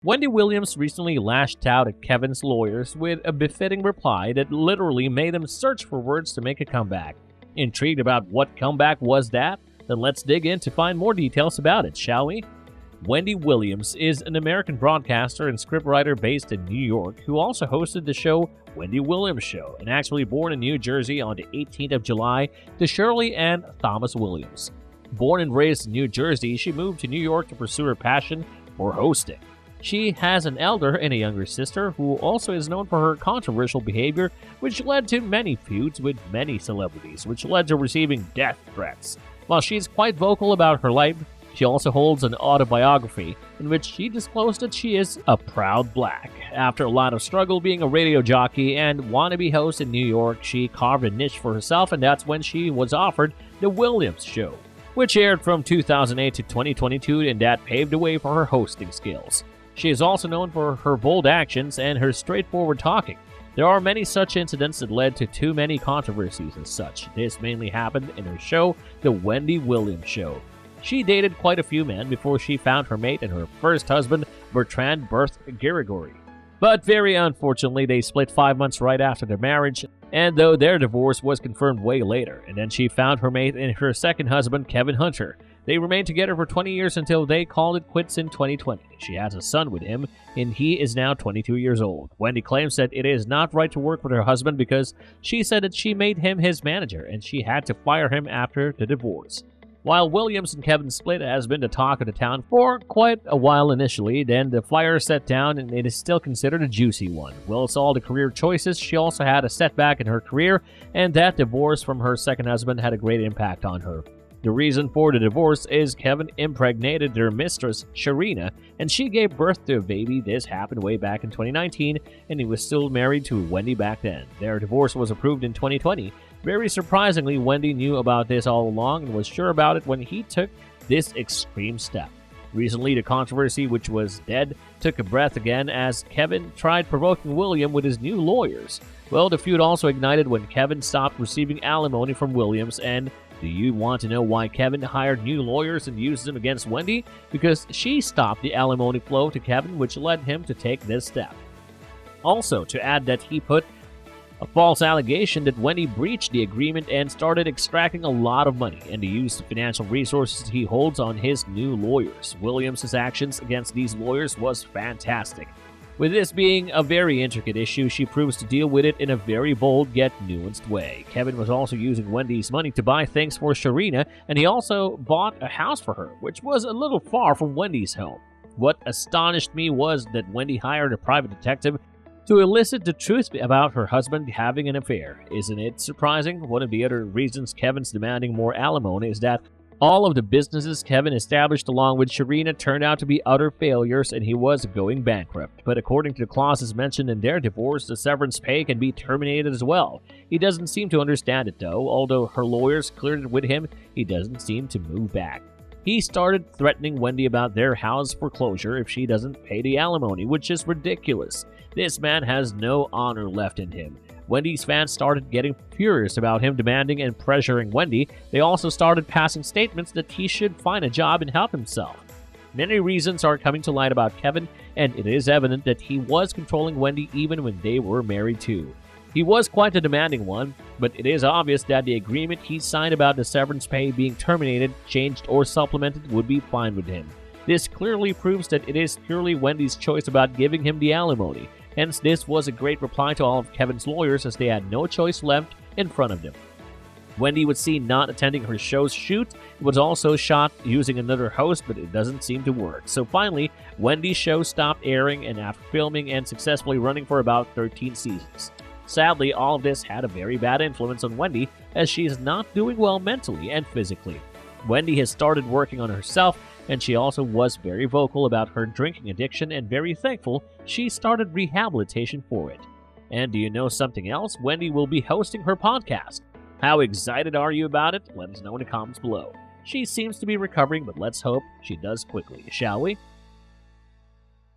Wendy Williams recently lashed out at Kevin's lawyers with a befitting reply that literally made him search for words to make a comeback. Intrigued about what comeback was that? Then let's dig in to find more details about it, shall we? Wendy Williams is an American broadcaster and scriptwriter based in New York who also hosted the show Wendy Williams Show, and actually born in New Jersey on the 18th of July to Shirley Ann Thomas Williams. Born and raised in New Jersey, she moved to New York to pursue her passion for hosting. She has an elder and a younger sister who also is known for her controversial behavior, which led to many feuds with many celebrities, which led to receiving death threats. While she is quite vocal about her life, she also holds an autobiography in which she disclosed that she is a proud black. After a lot of struggle being a radio jockey and wannabe host in New York, she carved a niche for herself, and that's when she was offered The Williams Show, which aired from 2008 to 2022, and that paved the way for her hosting skills. She is also known for her bold actions and her straightforward talking. There are many such incidents that led to too many controversies as such. This mainly happened in her show, The Wendy Williams Show. She dated quite a few men before she found her mate and her first husband, Bertrand Berth Gregory. But very unfortunately, they split 5 months right after their marriage, and though their divorce was confirmed way later, and then she found her mate and her second husband, Kevin Hunter. They remained together for 20 years until they called it quits in 2020. She has a son with him, and he is now 22 years old. Wendy claims that it is not right to work with her husband because she said that she made him his manager and she had to fire him after the divorce. While Williams and Kevin's split has been the talk of the town for quite a while initially, then the fire set down and it is still considered a juicy one. Whilst all the career choices, she also had a setback in her career, and that divorce from her second husband had a great impact on her. The reason for the divorce is Kevin impregnated their mistress, Sharina, and she gave birth to a baby. This happened way back in 2019, and he was still married to Wendy back then. Their divorce was approved in 2020. Very surprisingly, Wendy knew about this all along and was sure about it when he took this extreme step. Recently, the controversy, which was dead, took a breath again as Kevin tried provoking William with his new lawyers. Well, the feud also ignited when Kevin stopped receiving alimony from Williams, and do you want to know why Kevin hired new lawyers and used them against Wendy? Because she stopped the alimony flow to Kevin, which led him to take this step. Also, to add that he put a false allegation that Wendy breached the agreement and started extracting a lot of money, and to use the financial resources he holds on his new lawyers. Williams' actions against these lawyers was fantastic. With this being a very intricate issue, she proves to deal with it in a very bold yet nuanced way. Kevin was also using Wendy's money to buy things for Sharina, and he also bought a house for her, which was a little far from Wendy's home. What astonished me was that Wendy hired a private detective to elicit the truth about her husband having an affair. Isn't it surprising? One of the other reasons Kevin's demanding more alimony is that all of the businesses Kevin established along with Sharina turned out to be utter failures and he was going bankrupt. But according to the clauses mentioned in their divorce, the severance pay can be terminated as well. He doesn't seem to understand it though. Although her lawyers cleared it with him, he doesn't seem to move back. He started threatening Wendy about their house foreclosure if she doesn't pay the alimony, which is ridiculous. This man has no honor left in him. Wendy's fans started getting furious about him demanding and pressuring Wendy. They also started passing statements that he should find a job and help himself. Many reasons are coming to light about Kevin, and it is evident that he was controlling Wendy even when they were married too. He was quite a demanding one, but it is obvious that the agreement he signed about the severance pay being terminated, changed, or supplemented would be fine with him. This clearly proves that it is purely Wendy's choice about giving him the alimony. Hence, this was a great reply to all of Kevin's lawyers as they had no choice left in front of them. Wendy was seen not attending her show's shoot. It was also shot using another host, but it doesn't seem to work. So finally, Wendy's show stopped airing and after filming and successfully running for about 13 seasons. Sadly, all of this had a very bad influence on Wendy as she is not doing well mentally and physically. Wendy has started working on herself, and she also was very vocal about her drinking addiction and very thankful she started rehabilitation for it. And do you know something else? Wendy will be hosting her podcast. How excited are you about it? Let us know in the comments below. She seems to be recovering, but let's hope she does quickly, shall we?